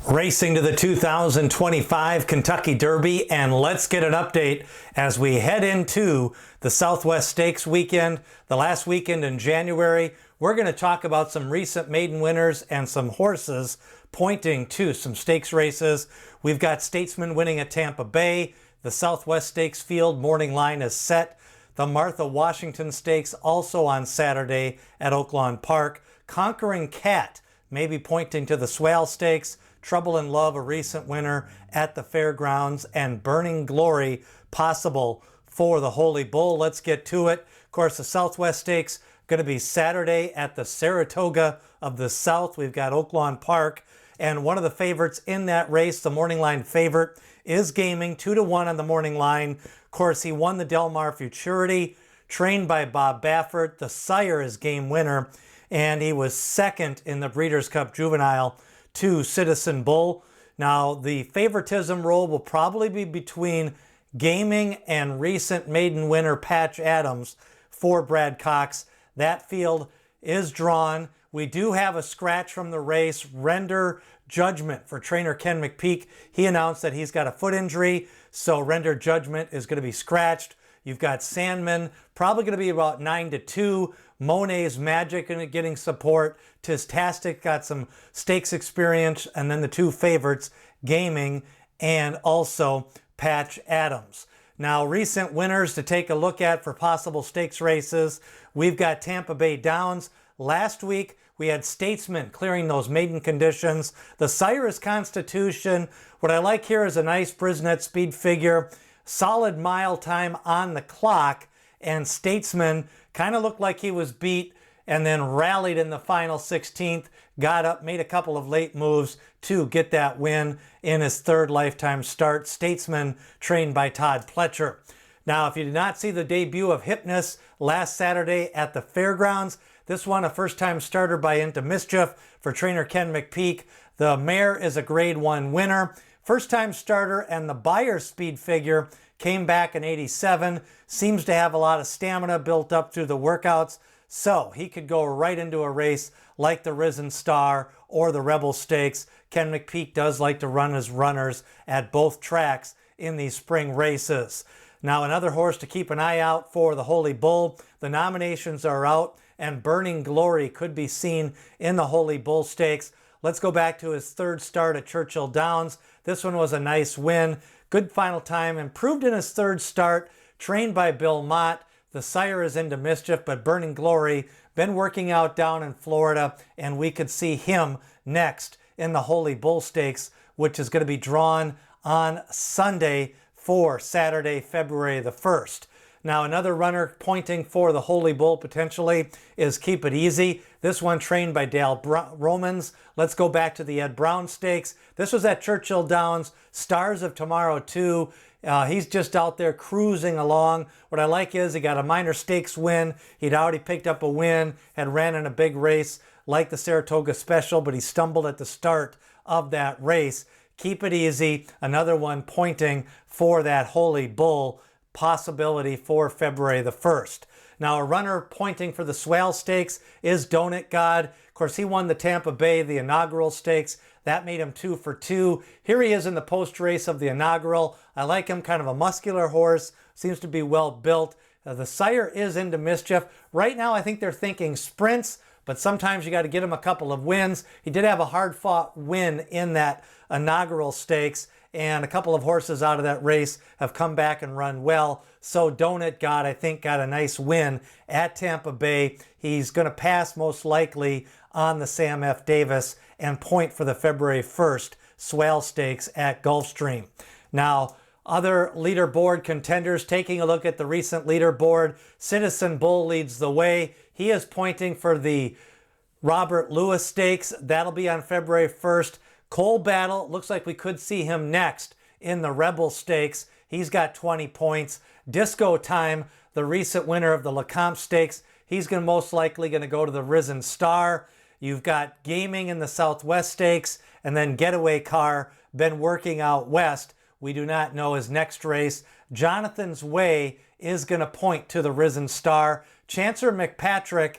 Racing to the 2025 Kentucky Derby, and let's get an update as we head into the Southwest Stakes weekend, the last weekend in January. We're going to talk about some recent maiden winners and some horses pointing to some stakes races. We've got Statesman winning at Tampa Bay. The Southwest Stakes field morning line is set. The Martha Washington Stakes also on Saturday at Oaklawn Park. Conquering Cat maybe pointing to the Swale Stakes. Trouble in Love, a recent winner at the fairgrounds, and Burning Glory possible for the Holy Bull. Let's get to it. Of course, the Southwest Stakes going to be Saturday at the Saratoga of the South. We've got Oaklawn Park, and one of the favorites in that race, the morning line favorite, is Gaming, 2-1 on the morning line. Of course, he won the Del Mar Futurity, trained by Bob Baffert. The sire is game winner, and he was second in the Breeders' Cup Juvenile to Citizen Bull. Now, the favoritism role will probably be between Gaming and recent maiden winner Patch Adams for Brad Cox. That field is drawn. We do have a scratch from the race. Render Judgment for trainer Ken McPeak. He announced that he's got a foot injury, so Render Judgment is going to be scratched. You've got Sandman, probably going to be about 9-2. Monet's Magic getting support. Tistastic got some stakes experience. And then the two favorites, Gaming and also Patch Adams. Now, recent winners to take a look at for possible stakes races. We've got Tampa Bay Downs. Last week, we had Statesman clearing those maiden conditions. The Cyrus Constitution. What I like here is a nice Brisnet speed figure. Solid mile time on the clock. And Statesman kind of looked like he was beat and then rallied in the final 16th, got up, made a couple of late moves to get that win in his third lifetime start. Statesman trained by Todd Pletcher. Now, if you did not see the debut of Hypnus last Saturday at the fairgrounds, this one a first-time starter by Into Mischief for trainer Ken McPeak. The mare is a grade 1 winner. First-time starter, and the Buyer speed figure came back in 87, seems to have a lot of stamina built up through the workouts, so he could go right into a race like the Risen Star or the Rebel Stakes. Ken McPeak does like to run his runners at both tracks in these spring races. Now, another horse to keep an eye out for, the Holy Bull. The nominations are out, and Burning Glory could be seen in the Holy Bull Stakes. Let's go back to his third start at Churchill Downs. This one was a nice win. Good final time, improved in his third start, trained by Bill Mott. The sire is Into Mischief, but Burning Glory, been working out down in Florida, and we could see him next in the Holy Bull Stakes, which is going to be drawn on Sunday for Saturday, February the 1st. Now, another runner pointing for the Holy Bull potentially is Keep It Easy. This one trained by Dale Romans. Let's go back to the Ed Brown Stakes. This was at Churchill Downs. Stars of Tomorrow 2. He's just out there cruising along. What I like is he got a minor stakes win. He'd already picked up a win, had ran in a big race like the Saratoga Special, but he stumbled at the start of that race. Keep It Easy, another one pointing for that Holy Bull possibility for February the 1st. Now, a runner pointing for the Swale Stakes is Donut God. Of course, he won the Tampa Bay, the inaugural stakes. That made him 2 for 2. Here he is in the post race of the inaugural. I like him, kind of a muscular horse, seems to be well built. The sire is Into Mischief. Right now, I think they're thinking sprints, but sometimes you got to get him a couple of wins. He did have a hard-fought win in that inaugural stakes, and a couple of horses out of that race have come back and run well. So Donut God, I think, got a nice win at Tampa Bay. He's going to pass most likely on the Sam F. Davis and point for the February 1st Swale Stakes at Gulfstream. Now, other leaderboard contenders, taking a look at the recent leaderboard, Citizen Bull leads the way. He is pointing for the Robert Lewis Stakes. That'll be on February 1st. Cole Battle, looks like we could see him next in the Rebel Stakes. He's got 20 points. Disco Time, the recent winner of the Lecomte Stakes, he's most likely going to go to the Risen Star. You've got Gaming in the Southwest Stakes, and then Getaway Car, been working out west. We do not know his next race. Jonathan's Way is going to point to the Risen Star. Chancer McPatrick,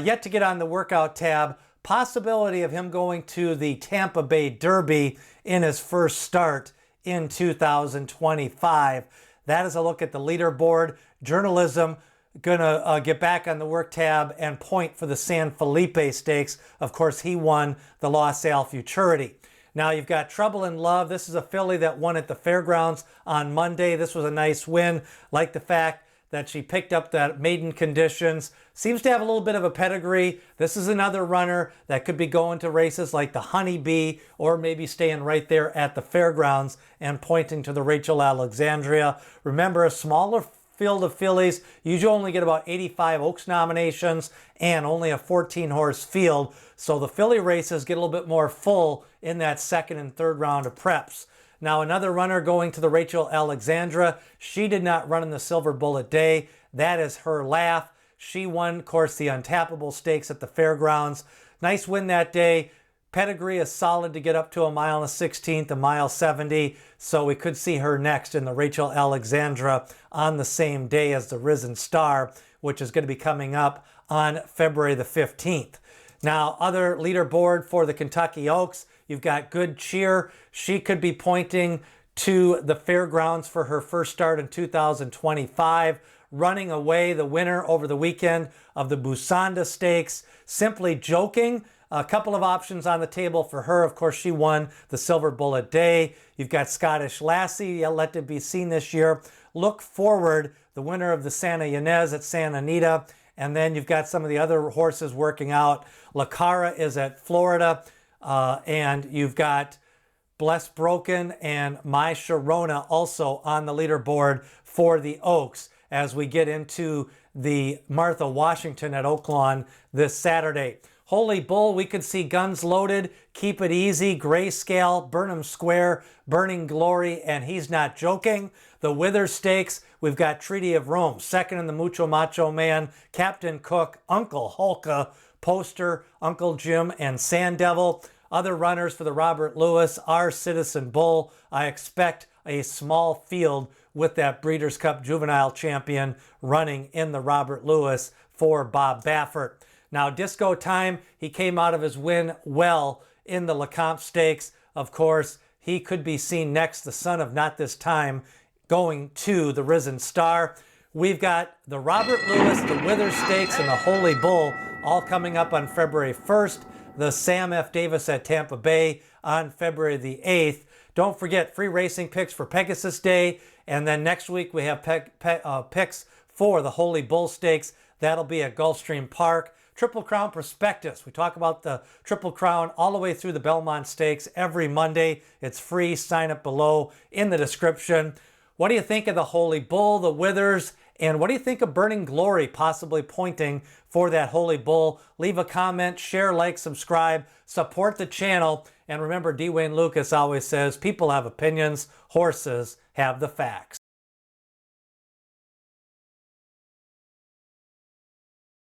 yet to get on the workout tab, possibility of him going to the Tampa Bay Derby in his first start in 2025. That is a look at the leaderboard. Journalism gonna get back on the work tab and point for the San Felipe Stakes. Of course, he won the Los Al Futurity. Now you've got Trouble in Love. This is a filly that won at the fairgrounds on Monday. This was a nice win. Like the fact that she picked up that maiden conditions. Seems to have a little bit of a pedigree. This is another runner that could be going to races like the Honeybee, or maybe staying right there at the fairgrounds and pointing to the Rachel Alexandria. Remember, a smaller field of fillies. You usually only get about 85 Oaks nominations and only a 14-horse field. So the filly races get a little bit more full in that second and third round of preps. Now another runner going to the Rachel Alexandra. She did not run in the Silver Bullet Day. That is her laugh. She won, of course, the Untappable Stakes at the fairgrounds. Nice win that day. Pedigree is solid to get up to a mile and a 16th, a mile 70. So we could see her next in the Rachel Alexandra on the same day as the Risen Star, which is going to be coming up on February the 15th. Now, other leaderboard for the Kentucky Oaks, you've got Good Cheer. She could be pointing to the fairgrounds for her first start in 2025, running away the winner over the weekend of the Busanda Stakes. Simply Joking. A couple of options on the table for her. Of course, she won the Silver Bullet Day. You've got Scottish Lassie, yet to be seen this year. Look Forward, the winner of the Santa Ynez at Santa Anita. And then you've got some of the other horses working out. La Cara is at Florida. And you've got Bless Broken and My Sharona also on the leaderboard for the Oaks as we get into the Martha Washington at Oaklawn this Saturday. Holy Bull, we could see Guns Loaded, Keep It Easy, Grayscale, Burnham Square, Burning Glory, and He's Not Joking. The Wither Stakes, we've got Treaty of Rome, second in the Mucho Macho Man, Captain Cook, Uncle Hulka, Poster, Uncle Jim, and Sand Devil. Other runners for the Robert Lewis are Citizen Bull. I expect a small field with that Breeders' Cup Juvenile Champion running in the Robert Lewis for Bob Baffert. Now, Disco Time, he came out of his win well in the Lecomte Stakes. Of course, he could be seen next, the son of Not This Time, going to the Risen Star. We've got the Robert Lewis, the Wither Stakes, and the Holy Bull all coming up on February 1st. The Sam F. Davis at Tampa Bay on February the 8th. Don't forget, free racing picks for Pegasus Day. And then next week we have picks for the Holy Bull Stakes. That'll be at Gulfstream Park. Triple Crown Prospectus. We talk about the Triple Crown all the way through the Belmont Stakes every Monday. It's free. Sign up below in the description. What do you think of the Holy Bull, the Withers, and what do you think of Burning Glory possibly pointing for that Holy Bull? Leave a comment, share, like, subscribe, support the channel. And remember, D. Wayne Lucas always says, people have opinions, horses have the facts.